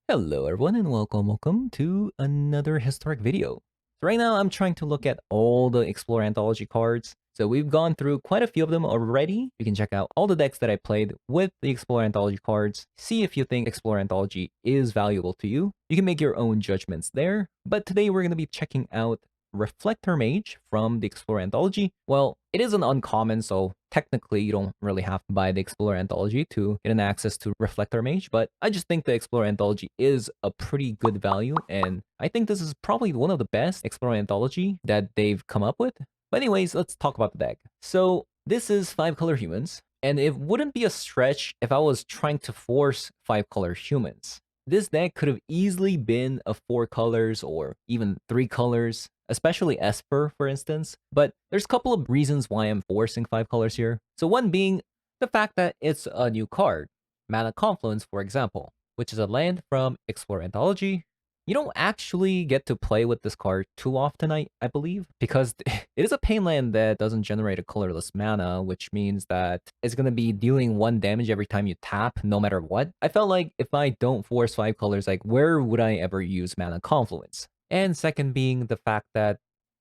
Hello everyone and welcome to another historic video. So right now I'm trying to look at all the Explorer Anthology cards. So we've gone through quite a few of them already. You can check out all the decks that I played with the Explorer Anthology cards. See if you think Explorer Anthology is valuable to you. You can make your own judgments there. But today we're going to be checking out Reflector Mage from the Explorer Anthology. Well, it is an uncommon, so technically you don't really have to buy the Explorer Anthology to get an access to Reflector Mage, but I just think the Explorer Anthology is a pretty good value, and I think this is probably one of the best Explorer Anthology that they've come up with. But anyways, let's talk about the deck. So this is 5-color humans, and it wouldn't be a stretch if I was trying to force 5-color humans. This deck could have easily been a 4 colors or even 3 colors, especially Esper, for instance. But there's a couple of reasons why I'm forcing 5 colors here. So one being the fact that it's a new card, Mana Confluence, for example, which is a land from Explorer Anthology. You don't actually get to play with this card too often, I believe, because it is a pain land that doesn't generate a colorless mana, which means that it's going to be dealing 1 damage every time you tap, no matter what. I felt like if I don't force 5 colors, like where would I ever use Mana Confluence? And second being the fact that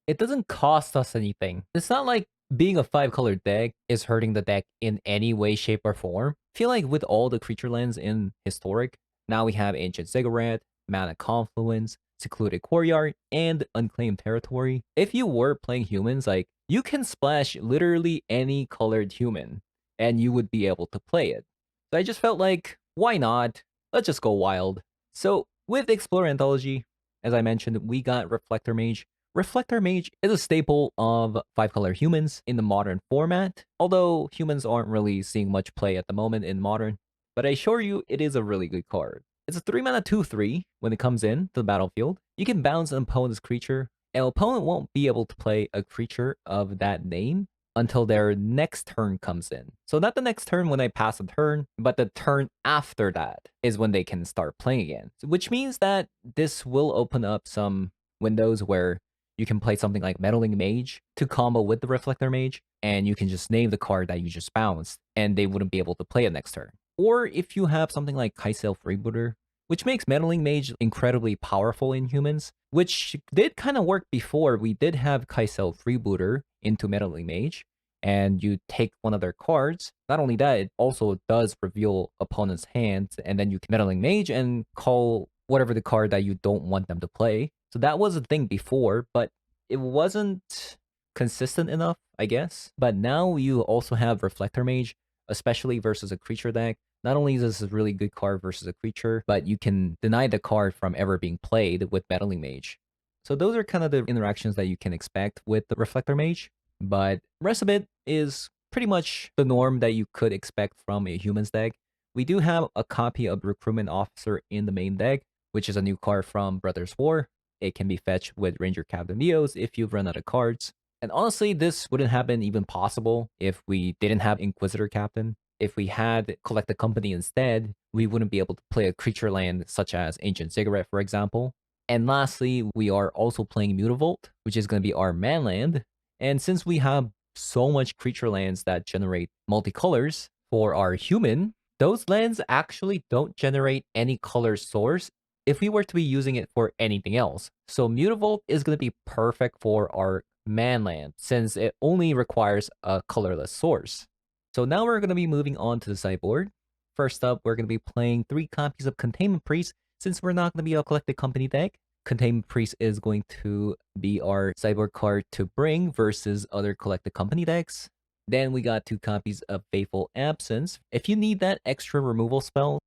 it doesn't cost us anything. It's not like being a 5-color deck is hurting the deck in any way, shape, or form. I feel like with all the creature lands in Historic, now we have Ancient Ziggurat, Mana Confluence, Secluded Courtyard, and Unclaimed Territory. If you were playing humans, like, you can splash literally any colored human, and you would be able to play it. So I just felt like, why not? Let's just go wild. So with Explorer Anthology, as I mentioned, we got Reflector Mage. Reflector Mage is a staple of 5-color humans in the modern format, although humans aren't really seeing much play at the moment in modern, but I assure you it is a really good card. It's a 3-mana 2/3 when it comes in to the battlefield. You can bounce an opponent's creature, and an opponent won't be able to play a creature of that name until their next turn comes in. So not the next turn when I pass a turn, but the turn after that is when they can start playing again. Which means that this will open up some windows where you can play something like Meddling Mage to combo with the Reflector Mage, and you can just name the card that you just bounced, and they wouldn't be able to play it next turn. Or if you have something like Kai'Sail Freebooter, which makes Meddling Mage incredibly powerful in humans, which did kind of work before. We did have Kai'Sail Freebooter into Meddling Mage, and you take one of their cards. Not only that, it also does reveal opponent's hands, and then you can Meddling Mage and call whatever the card that you don't want them to play. So that was a thing before, but it wasn't consistent enough, I guess. But now you also have Reflector Mage, especially versus a creature deck. Not only is this a really good card versus a creature, but you can deny the card from ever being played with Meddling Mage. So those are kind of the interactions that you can expect with the Reflector Mage. But the rest of it is pretty much the norm that you could expect from a humans deck. We do have a copy of Recruitment Officer in the main deck, which is a new card from Brothers War. It can be fetched with Ranger Captain BOs if you've run out of cards. And honestly, this wouldn't have been even possible if we didn't have Inquisitor Captain. If we had Collect the Company instead, we wouldn't be able to play a creature land such as Ancient Ziggurat, for example. And lastly, we are also playing Mutavault, which is going to be our man land. And since we have so much creature lands that generate multicolors for our human, those lands actually don't generate any color source if we were to be using it for anything else. So Mutavault is going to be perfect for our man land since it only requires a colorless source. So now we're going to be moving on to the sideboard. First up, we're going to be playing 3 copies of Containment Priest since we're not going to be a Collected Company deck. Containment Priest is going to be our sideboard card to bring versus other Collected Company decks. Then we got 2 copies of Faithful Absence if you need that extra removal spell.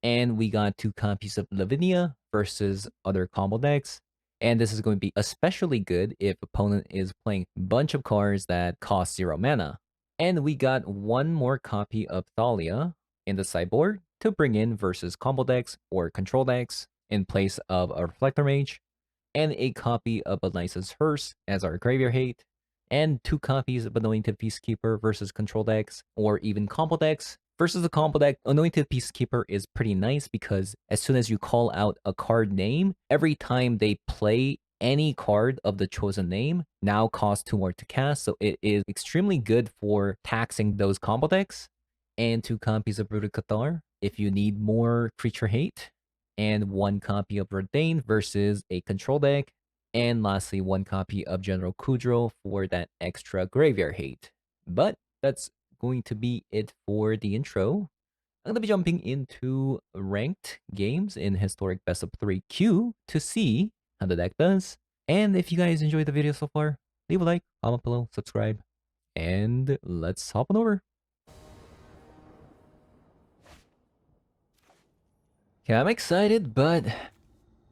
And we got 2 copies of Lavinia versus other combo decks. And this is going to be especially good if opponent is playing a bunch of cards that cost 0 mana. And we got 1 more copy of Thalia in the sideboard to bring in versus combo decks or control decks in place of a Reflector Mage, and a copy of Eliza's Hearse as our Graveyard Hate, and 2 copies of Anointed Peacekeeper versus control decks or even combo decks. Versus the combo deck, Anointed Peacekeeper is pretty nice because as soon as you call out a card name, every time they play any card of the chosen name now costs 2 more to cast, so it is extremely good for taxing those combo decks. And 2 copies of Rooted Cathar if you need more creature hate. and 1 copy of Redain versus a control deck, and lastly 1 copy of General Kudro for that extra graveyard hate. But that's going to be it for the intro. I'm going to be jumping into ranked games in Historic Best of 3 Q to see how the deck does. And if you guys enjoyed the video so far, leave a like, comment below, subscribe, and let's hop on over. Okay, I'm excited, but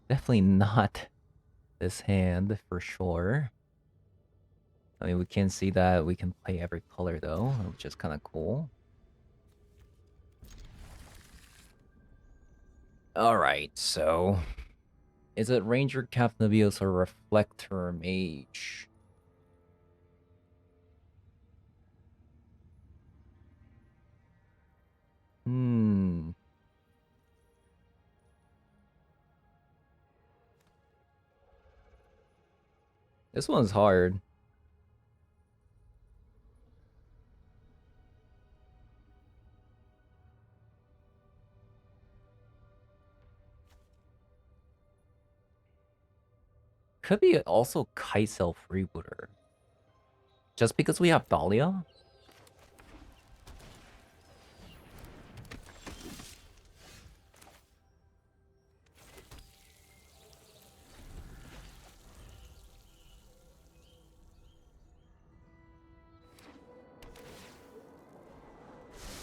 definitely not this hand for sure. I mean, we can see that we can play every color though, which is kind of cool. Alright, so is it Ranger, Captain Abios, or Reflector Mage? This one's hard. Could be also Kaisel Freebooter. Just because we have Dahlia?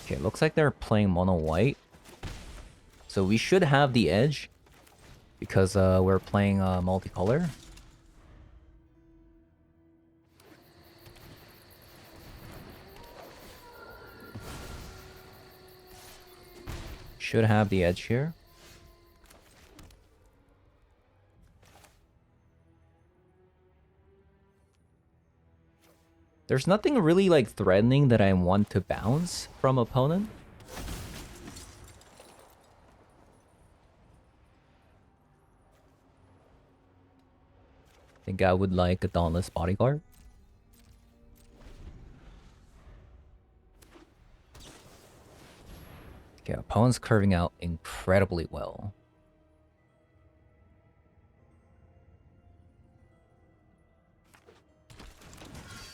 Okay, looks like they're playing mono white. So we should have the edge because we're playing multicolor. Should have the edge here. There's nothing really like threatening that I want to bounce from opponent. I think I would like a Dauntless Bodyguard. Okay, opponent's curving out incredibly well.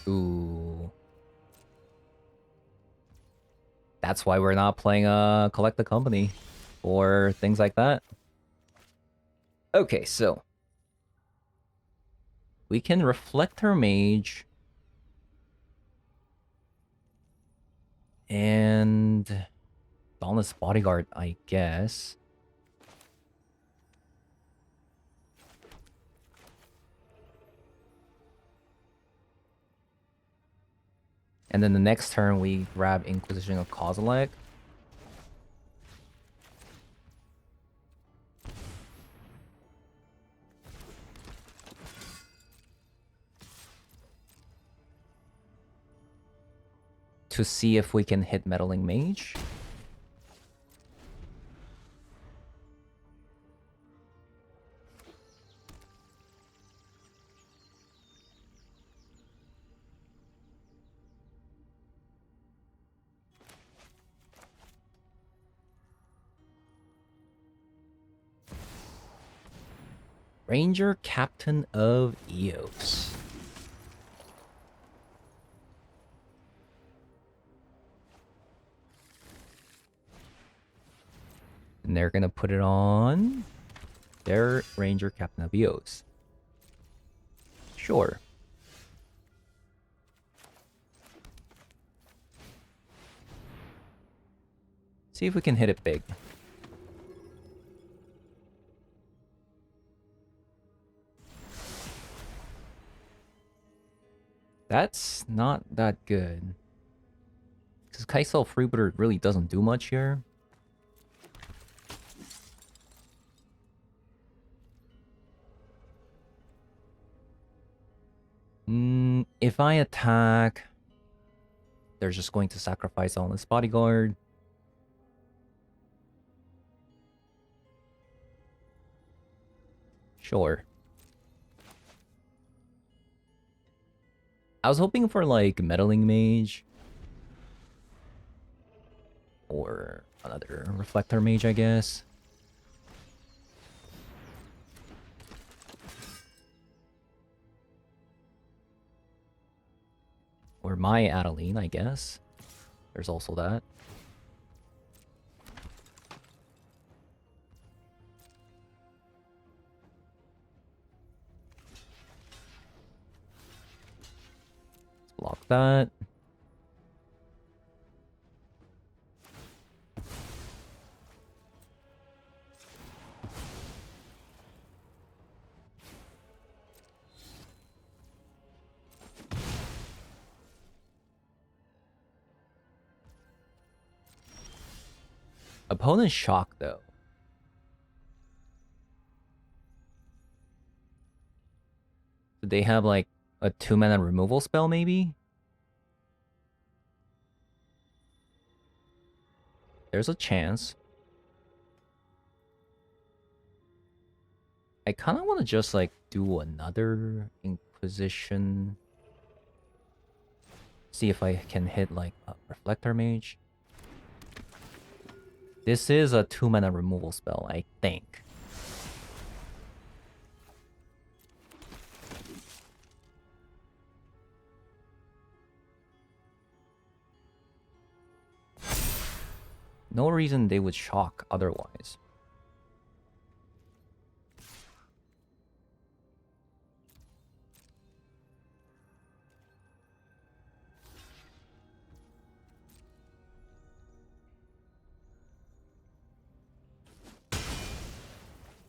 Ooh. That's why we're not playing Collect the Company or things like that. Okay, so we can Reflector Mage and Dauntless Bodyguard, I guess. And then the next turn we grab Inquisition of Kozilek. To see if we can hit Meddling Mage. Ranger, Captain of Eos. And they're gonna put it on their Ranger, Captain of Eos. Sure. See if we can hit it big. That's not that good. Because Kaisel Freebooter really doesn't do much here. If I attack, they're just going to sacrifice all this bodyguard. Sure. I was hoping for like Meddling Mage. Or another Reflector Mage, I guess. my Adeline, I guess. There's also that. Let's block that. Opponent shock though. Do they have like a 2-mana removal spell maybe? There's a chance. I kind of want to just like do another Inquisition. See if I can hit like a Reflector Mage. This is a 2-mana removal spell, I think. No reason they would shock otherwise.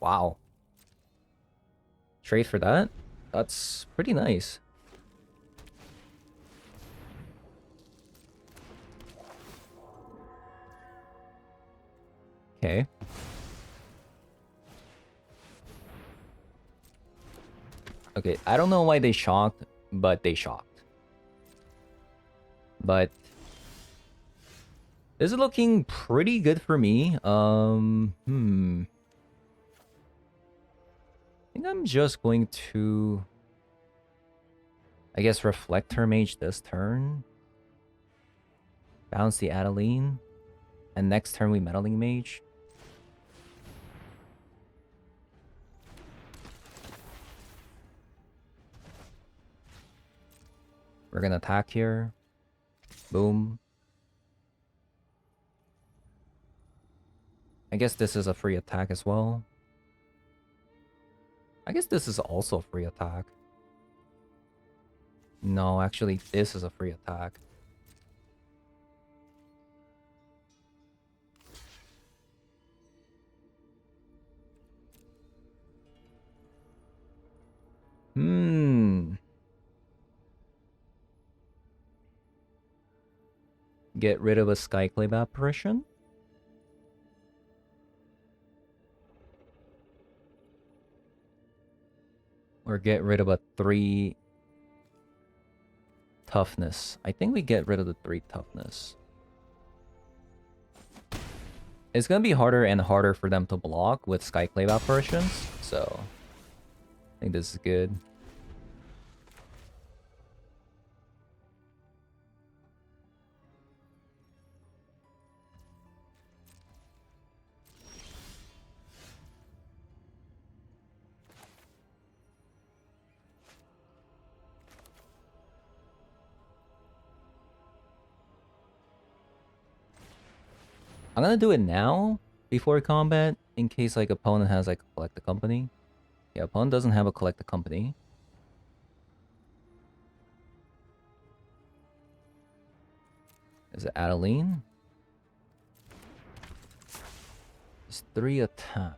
Wow. Trade for that? That's pretty nice. Okay. Okay, I don't know why they shocked, but they shocked. But this is looking pretty good for me. I think I'm just going to, I guess, Reflector Mage this turn. Bounce the Adeline. And next turn we Meddling Mage. We're gonna attack here. Boom. I guess this is a free attack as well. I guess this is also a free attack. No, actually, this is a free attack. Get rid of a Skyclave Apparition. Or get rid of a 3 toughness. I think we get rid of the 3 toughness. It's gonna be harder and harder for them to block with Skyclave Apparitions, so I think this is good. I'm gonna do it now before combat in case like opponent has like a collect the company. Yeah, opponent doesn't have a collect the company. Is it Adeline? It's 3 attack.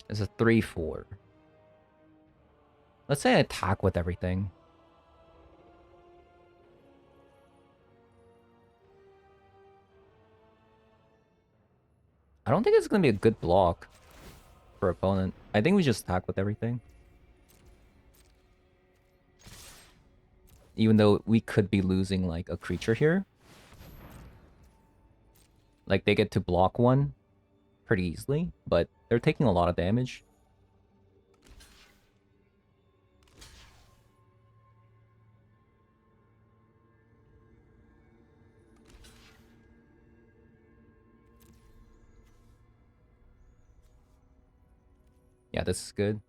It's a 3/4. Let's say I attack with everything. I don't think it's gonna be a good block for opponent. I think we just attack with everything. Even though we could be losing like a creature here. Like they get to block one pretty easily, but they're taking a lot of damage. Yeah, this is good.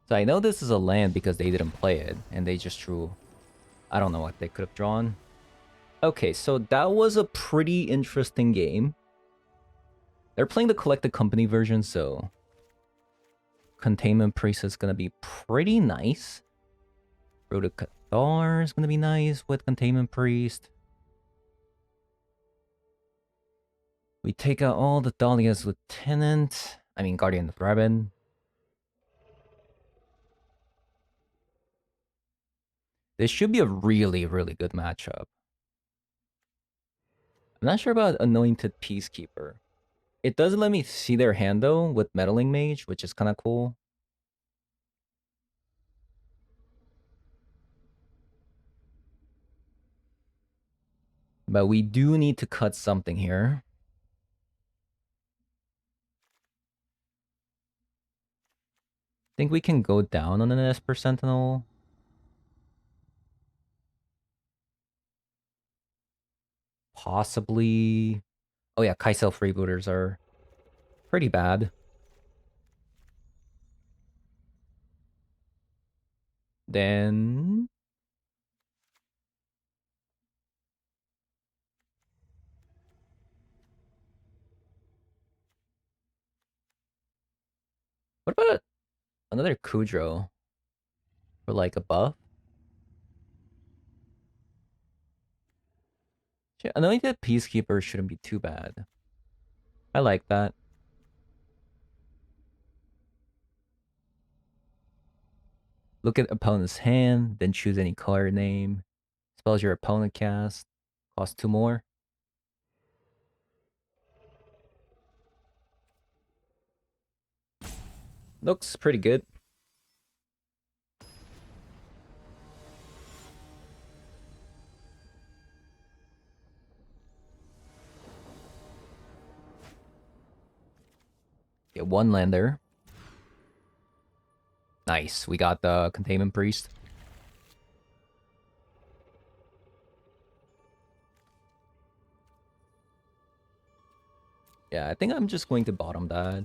So I know this is a land because they didn't play it, and they just drew... I don't know what they could have drawn. Okay, so that was a pretty interesting game. They're playing the Collected Company version, so... Containment Priest is gonna be pretty nice. Road to Cathar is gonna be nice with Containment Priest. We take out all the Dahlia's Lieutenant. I mean, Guardian of Raven. This should be a really, really good matchup. I'm not sure about Anointed Peacekeeper. It doesn't let me see their hand though with Meddling Mage, which is kind of cool. But we do need to cut something here. Think we can go down on an Esper Sentinel. Possibly. Oh yeah, Kaisel freebooters are pretty bad. Then... What about another Kudro? For like a buff? Anointed Peacekeeper shouldn't be too bad. I like that. Look at opponent's hand, then choose any card name. Spells your opponent cast. Cost 2 more. Looks pretty good. Get 1 lander. Nice. We got the Containment Priest. Yeah, I think I'm just going to bottom that.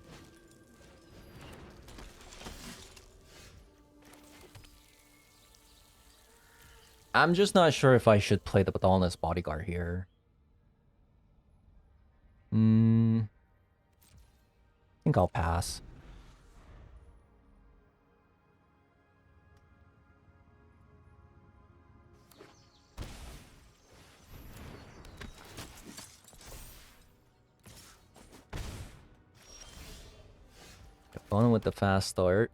I'm just not sure if I should play the Dauntless Bodyguard here. I think I'll pass. Opponent with the fast start.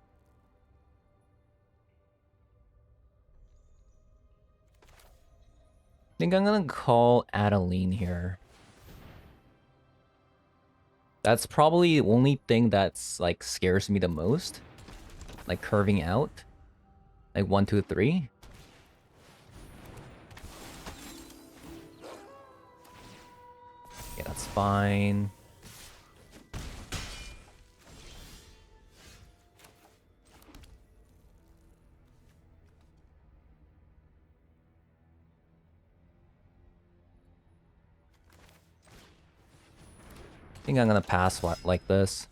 I think I'm gonna call Adeline here. That's probably the only thing that's like scares me the most. Like curving out. Like 1, 2, 3. Yeah, that's fine. I think I'm gonna pass like this.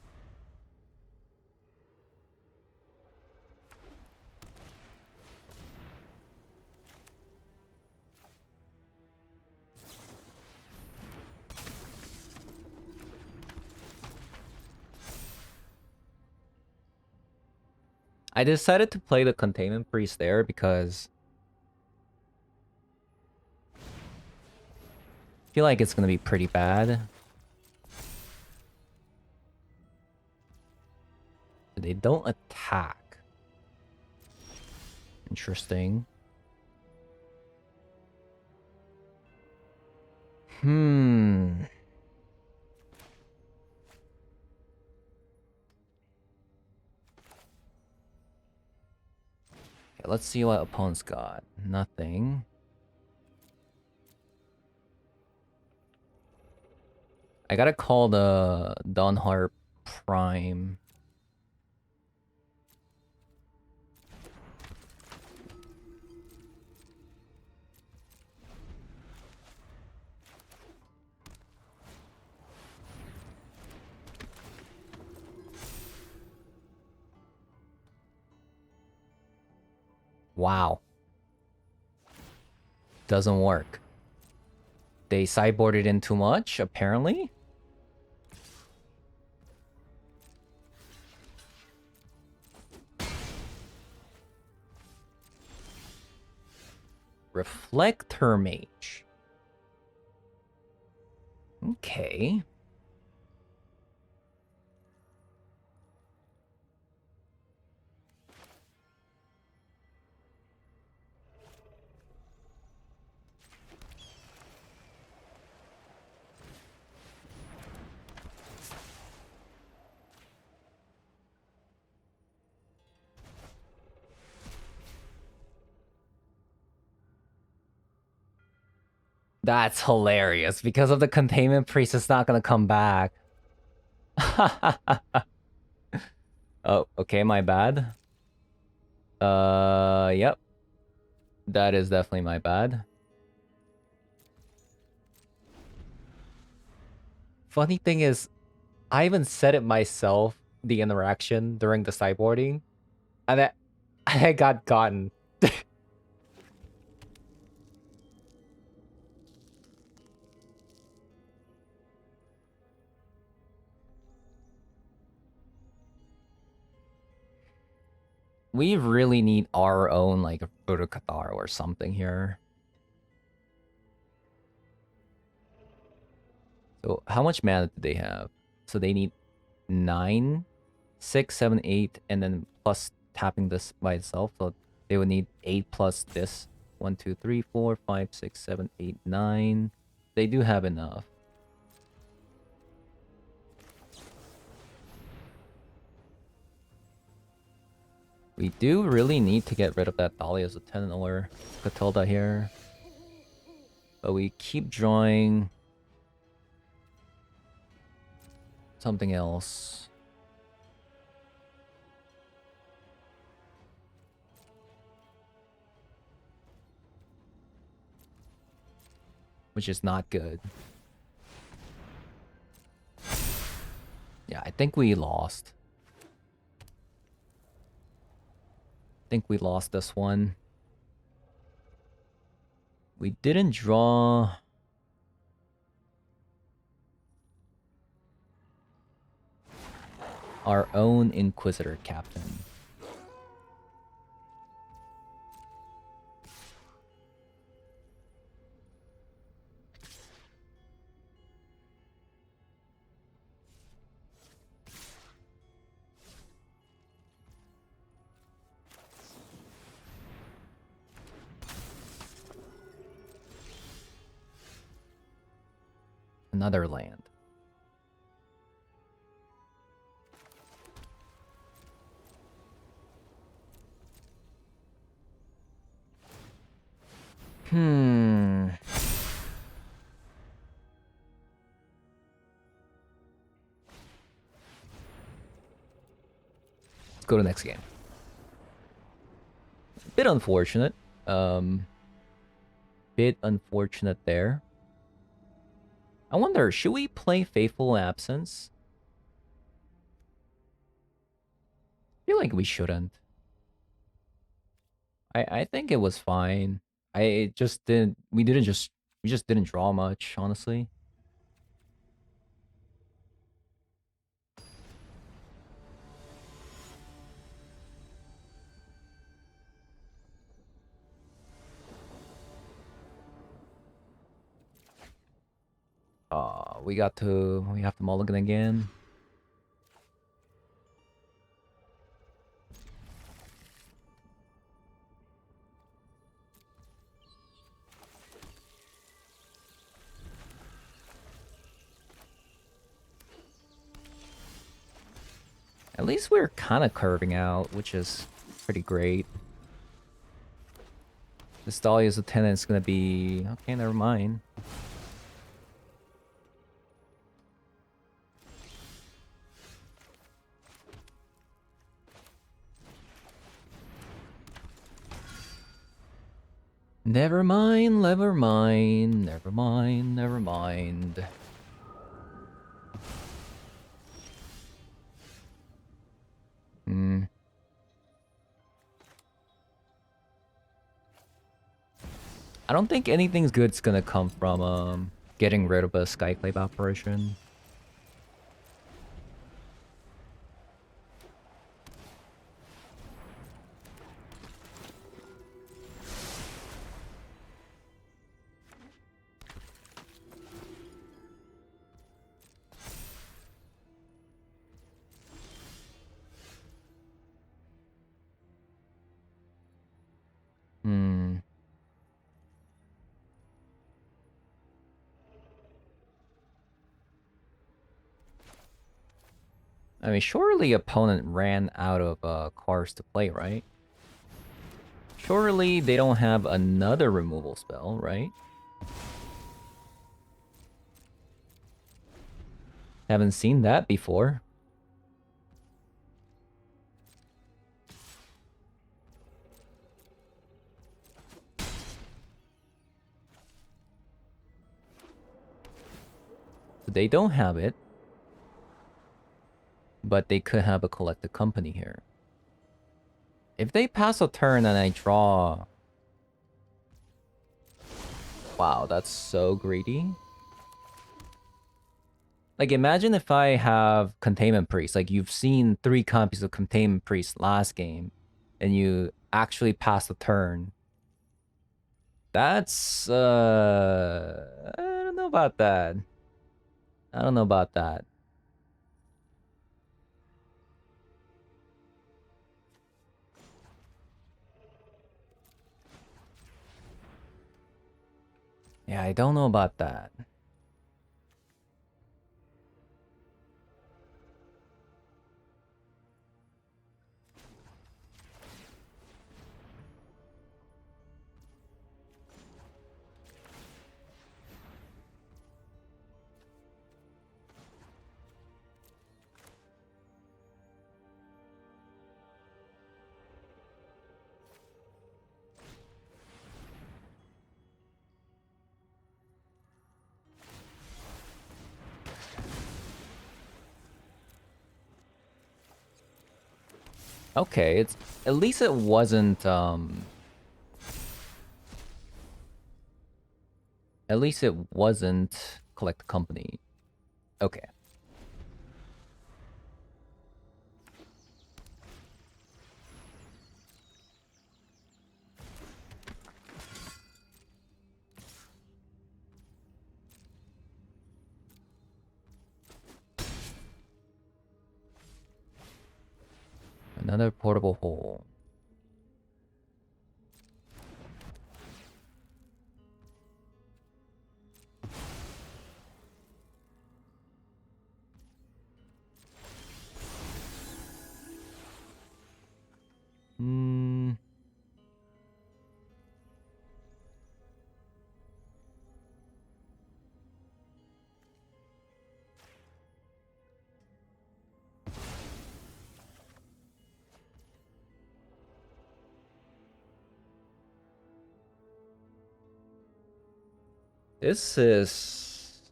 I decided to play the Containment Priest there because I feel like it's gonna be pretty bad. They don't attack. Interesting. Okay, let's see what opponent's got. Nothing. I gotta call the Dawnharp Prime. Wow. Doesn't work. They sideboarded in too much, apparently. Reflector Mage. Okay. That's hilarious. Because of the containment priest, it's not gonna come back. Oh, okay, my bad. Yep. That is definitely my bad. Funny thing is, I even said it myself, the interaction during the sideboarding, and I got gotten. We really need our own, like, Urukatara or something here. So, how much mana do they have? So, they need 9, 6, 7, 8, and then plus tapping this by itself. So, they would need 8 plus this. 1, 2, 3, 4, 5, 6, 7, 8, 9. They do have enough. We do really need to get rid of that Dahlia's Lieutenant or Catilda here. But we keep drawing something else. Which is not good. Yeah, I think we lost. I think we lost this one. We didn't draw... our own Inquisitor Captain. Another land. Let's go to the next game. Bit unfortunate. Bit unfortunate there. I wonder, should we play Faithful Absence? I feel like we shouldn't. I think it was fine. I just didn't. We just didn't draw much, honestly. We have to mulligan again. At least we're kind of curving out, which is pretty great. This Dahlia's Lieutenant is gonna be... okay, never mind. Never mind, never mind, never mind, never mind. I don't think anything's good's gonna come from getting rid of a Skyclave apparition. Hmm. I mean, surely opponent ran out of cards to play, right? Surely they don't have another removal spell, right? Haven't seen that before. They don't have it. But they could have a collected company here. If they pass a turn and I draw... Wow, that's so greedy. Like, imagine if I have Containment Priest. Like, you've seen 3 copies of Containment Priest last game, and you actually pass the turn. That's, I don't know about that. I don't know about that. Yeah, I don't know about that. Okay, it's... At least it wasn't, At least it wasn't Collect Company. Okay. Another portable hole. Hmm. This is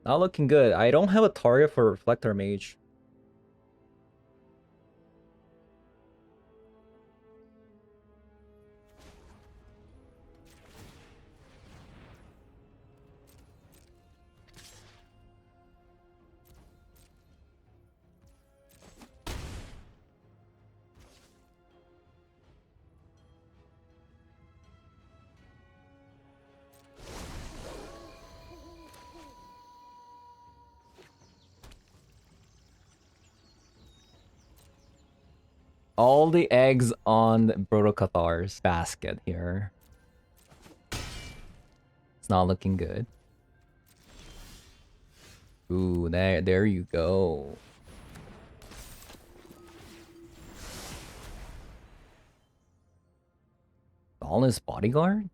not looking good. I don't have a target for Reflector Mage. All the eggs on Brotocathar's basket here. It's not looking good. Ooh, there you go. Dauntless Bodyguard?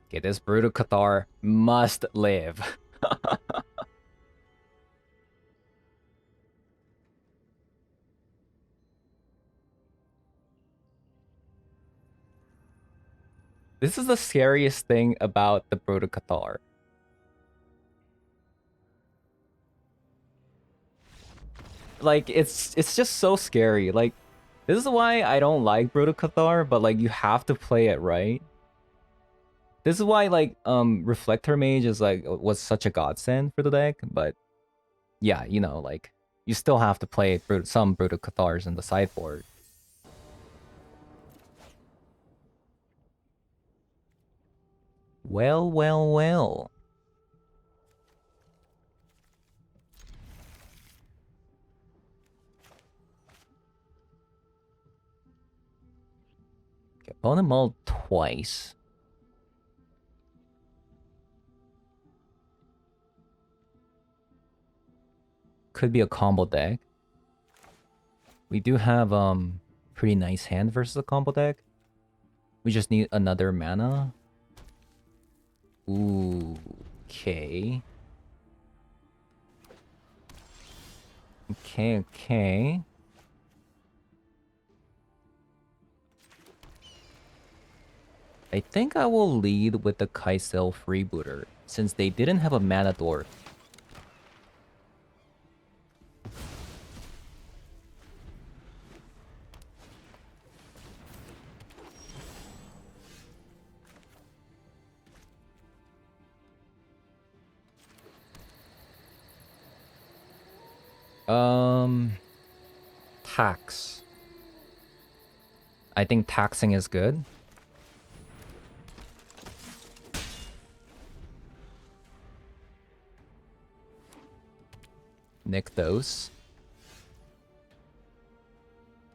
Okay, this Brutal Cathar must live. This is the scariest thing about the Brutal Cathar. Like, it's just so scary. Like, this is why I don't like Brutal Cathar, but like you have to play it right. This is why like Reflector Mage is like was such a godsend for the deck, but yeah, you know, like you still have to play some Brutal Cathars in the sideboard. Well, well, well. Okay, opponent mulled twice. Could be a combo deck. We do have pretty nice hand versus a combo deck. We just need another mana. Ooh, okay. Okay. I think I will lead with the Kaisel Freebooter, since they didn't have a mana dwarf. Tax. I think taxing is good. Nykthos.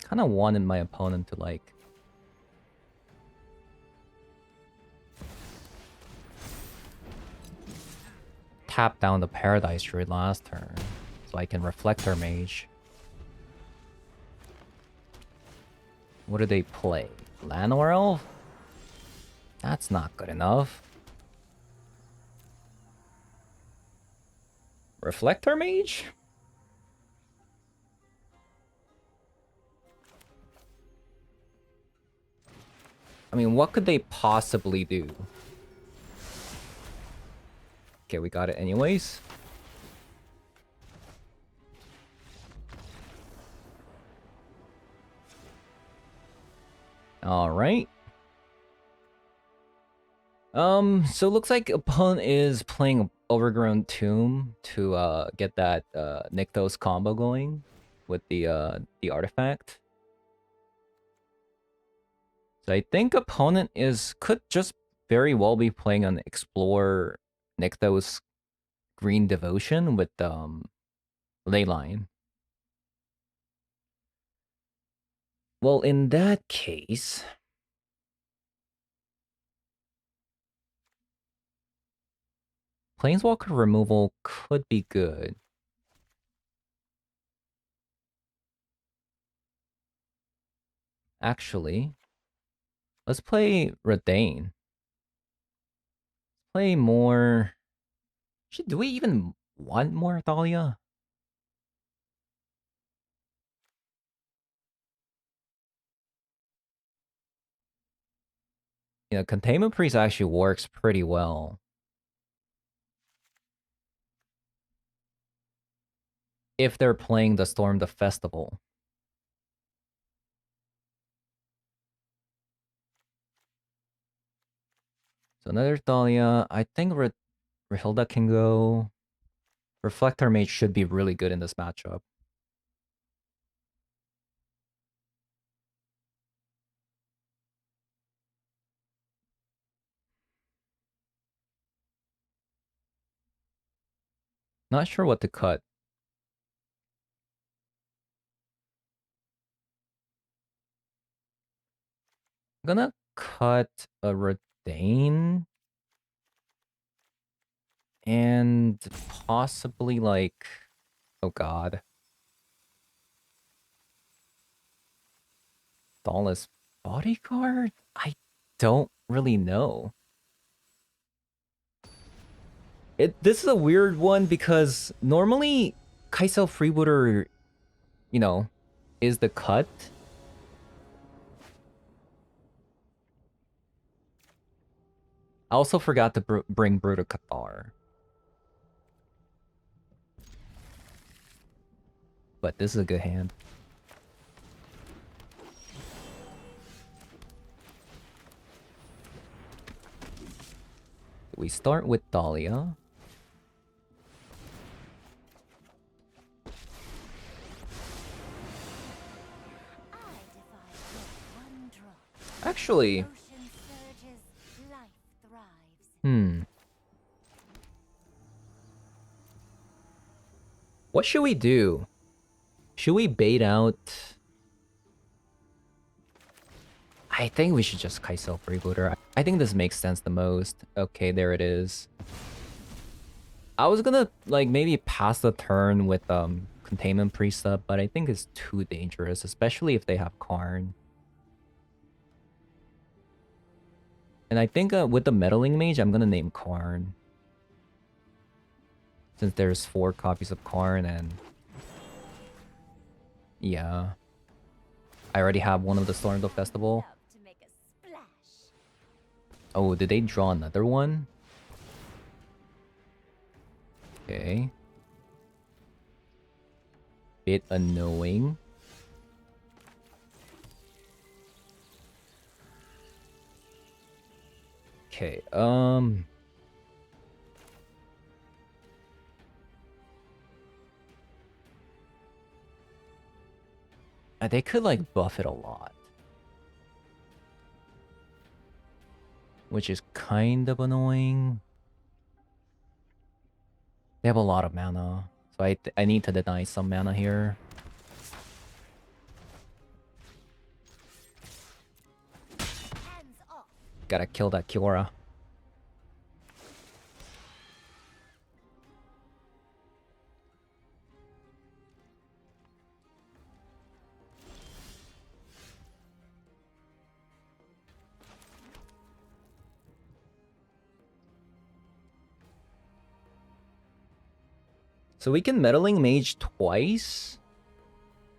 Kind of wanted my opponent to like tap down the Paradise Druid last turn, so I can Reflector Mage. What do they play? Llanowar Elf? That's not good enough. Reflector Mage? I mean, what could they possibly do? Okay, we got it anyways. Alright. So it looks like opponent is playing Overgrown Tomb to get that Nykthos combo going with the artifact. So I think opponent could just very well be playing an Explore Nykthos Green Devotion with Leyline. Well, in that case, Planeswalker removal could be good. Actually, let's play Redain. Play more. Do we even want more Thalia? You know, Containment Priest actually works pretty well. If they're playing the Storm the Festival. So another Thalia. I think Rahilda can go. Reflector Mage should be really good in this matchup. Not sure what to cut. I'm gonna cut a Redain. And possibly like... Oh god. Thala's Bodyguard? I don't really know. This is a weird one because normally Kaisel Freebooter, you know, is the cut. I also forgot to bring Brutal Cathar. But this is a good hand. We start with Dahlia. Actually, what should we do? Should we bait out? I think we should just Kaisel Freebooter. I think this makes sense the most. Okay, there it is. I was gonna like maybe pass the turn with Containment Priest up, but I think it's too dangerous, especially if they have Karn. And I think with the Meddling Mage, I'm gonna name Karn. Since there's 4 copies of Karn and... yeah. I already have one of the Stormville Festival. Oh, did they draw another one? Okay. Bit annoying. Okay, they could like buff it a lot. Which is kind of annoying. They have a lot of mana. So I need to deny some mana here. Gotta kill that Kiora. So we can Meddling Mage twice.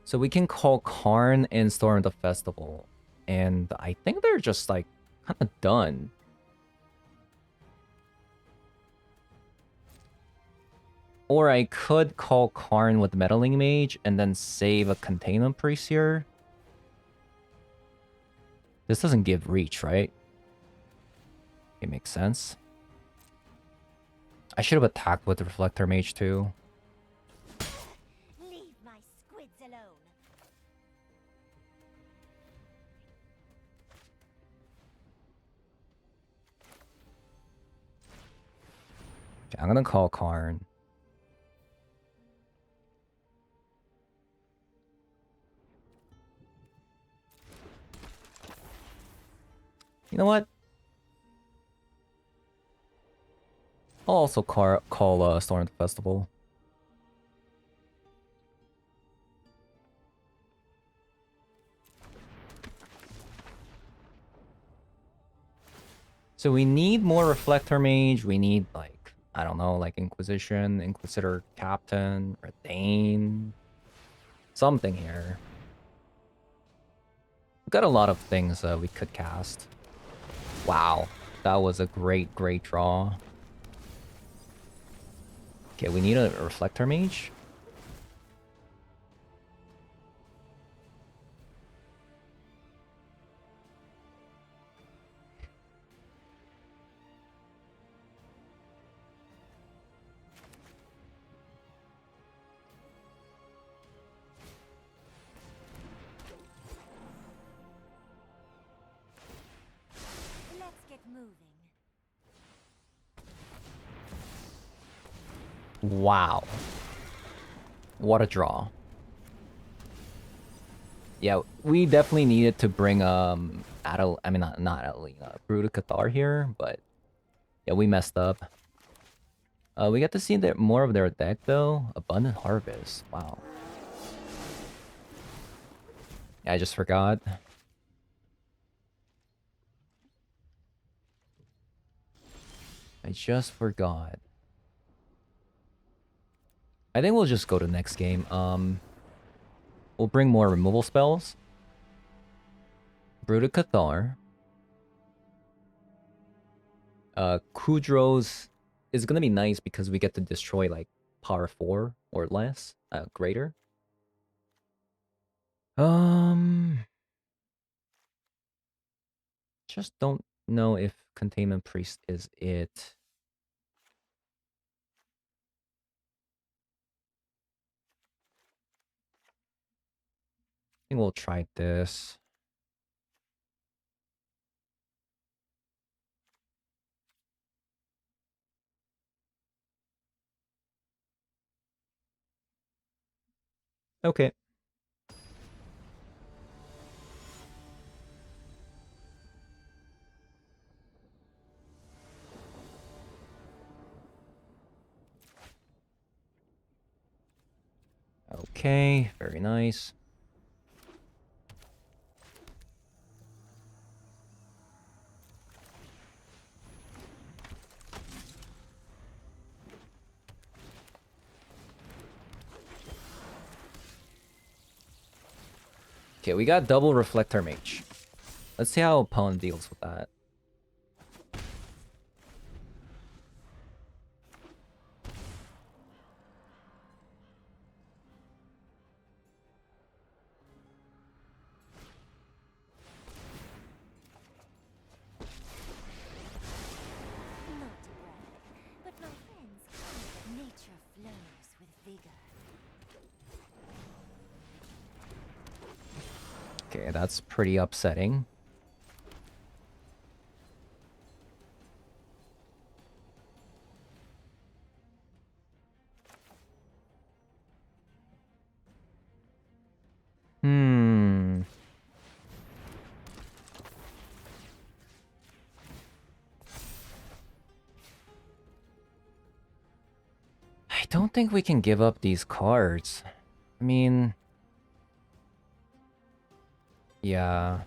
So we can call Karn and Storm the Festival. And I think they're just like kind of done. Or I could call Karn with Meddling Mage and then save a Containment Priest here. This doesn't give reach, right? It makes sense. I should have attacked with the Reflector Mage too. Leave my squids alone. Okay, I'm gonna call Karn. You know what? I'll also call Storm the Festival. So we need more Reflector Mage. We need like, I don't know, like Inquisition, Inquisitor Captain, Retain. Something here. We've got a lot of things we could cast. Wow. That was a great, great draw. Okay, we need a Reflector Mage. Let's get moving. Wow. What a draw. Yeah, we definitely needed to bring I mean not Adelina, Brutal Cathar here, but yeah, we messed up. We get to see more of their deck though. Abundant Harvest. Wow. Yeah, I just forgot. I just forgot. I think we'll just go to next game. We'll bring more removal spells. Brood of Cathar. Kudro's is gonna be nice because we get to destroy like power 4 or less, greater. Just don't know if Containment Priest is it. I think we'll try this. Okay. Okay, very nice. Okay, we got double Reflector Mage. Let's see how opponent deals with that. Not to brag, but my friends, nature flows with vigor. Okay, that's pretty upsetting. Hmm. I don't think we can give up these cards. I mean... Yeah.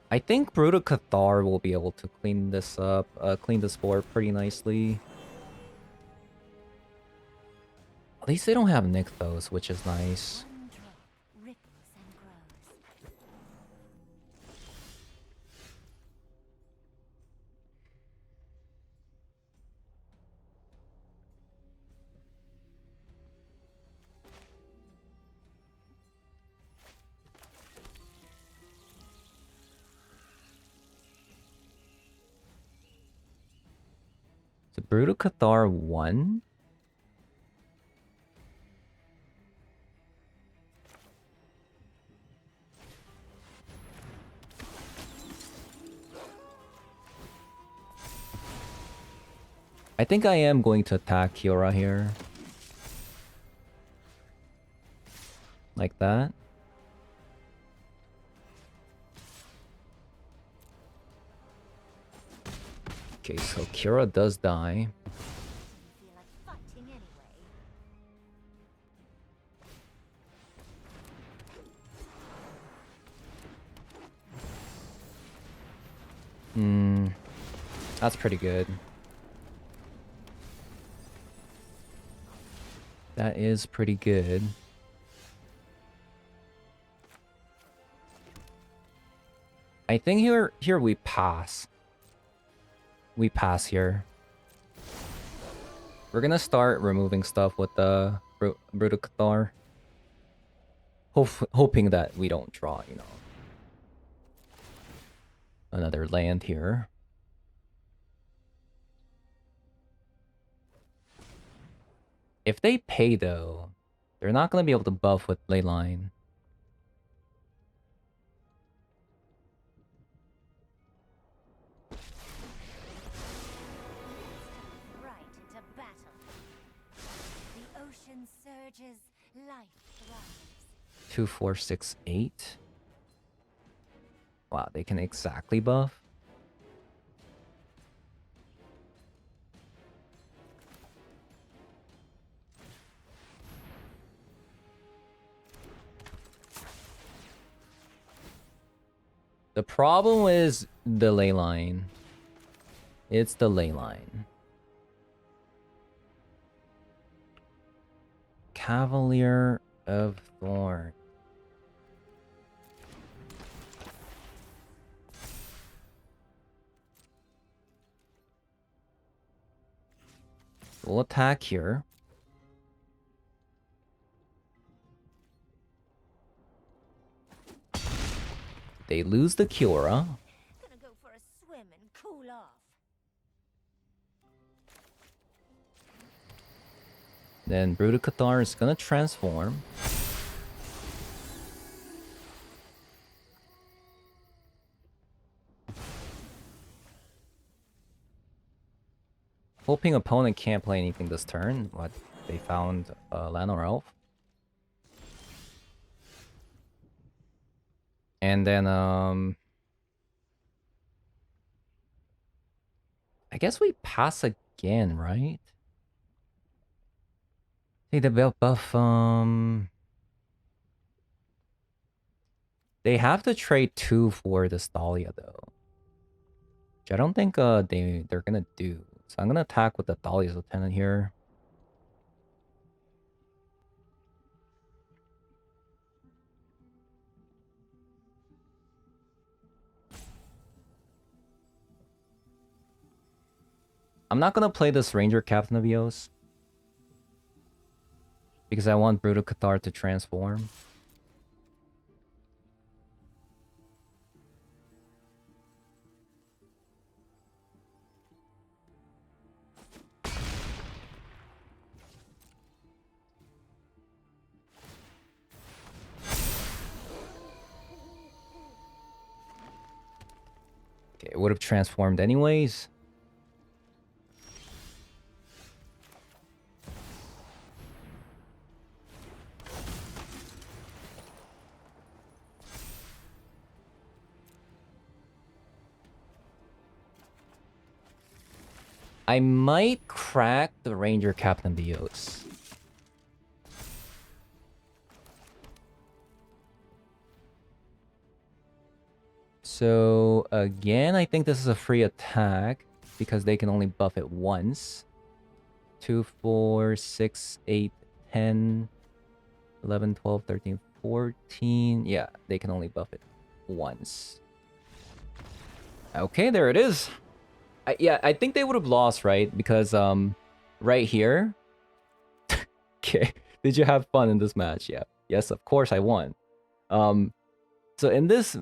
I think Brood of Cathar will be able to clean this up, clean this board pretty nicely. At least they don't have Nykthos, which is nice. One drop ripples and grows. So Brood of Cathar 1? I think I am going to attack Kiora here. Like that. Okay, so Kiora does die. Didn't feel like fighting anyway. Hmm. That's pretty good. That is pretty good. I think here we pass. We pass here. We're gonna start removing stuff with the Brood of Cathar. Hoping that we don't draw, you know, another land here. If they pay, though, they're not going to be able to buff with Leyline. Right into battle. The ocean surges, life thrives. 2, 4, 6, 8. Wow, they can exactly buff. The problem is the ley line. It's the ley line. Cavalier of Thorn. We'll attack here. They lose the Kiora. Gonna go for a swim and cool off. Then Brutocathar is gonna transform. Hoping opponent can't play anything this turn. What they found Land or Elf. And then I guess we pass again, right? Hey, the buff they have to trade 2 for this Dahlia though. Which I don't think they're gonna do. So I'm gonna attack with the Dahlia's Lieutenant here. I'm not gonna play this Ranger Captain of Eos. Because I want Brutocathar to transform. Okay, it would have transformed anyways. I might crack the Ranger Captain Bios. So again, I think this is a free attack because they can only buff it once. 2, 4, 6, 8, 10, 11, 12, 13, 14. Yeah, they can only buff it once. Okay, there it is. Yeah, I think they would have lost, right? Because right here. Okay, did you have fun in this match? Yeah. Yes, of course I won. So in this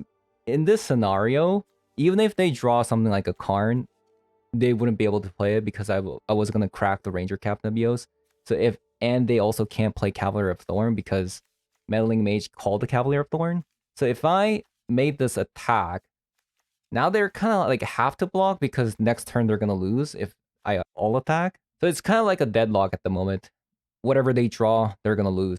scenario, even if they draw something like a Karn, they wouldn't be able to play it because I was gonna crack the Ranger Captain Bios. So and they also can't play Cavalier of Thorn because Meddling Mage called the Cavalier of Thorn. So if I made this attack, now they're kind of like have to block because next turn they're gonna lose if I all attack. So it's kind of like a deadlock at the moment. Whatever they draw, they're gonna lose.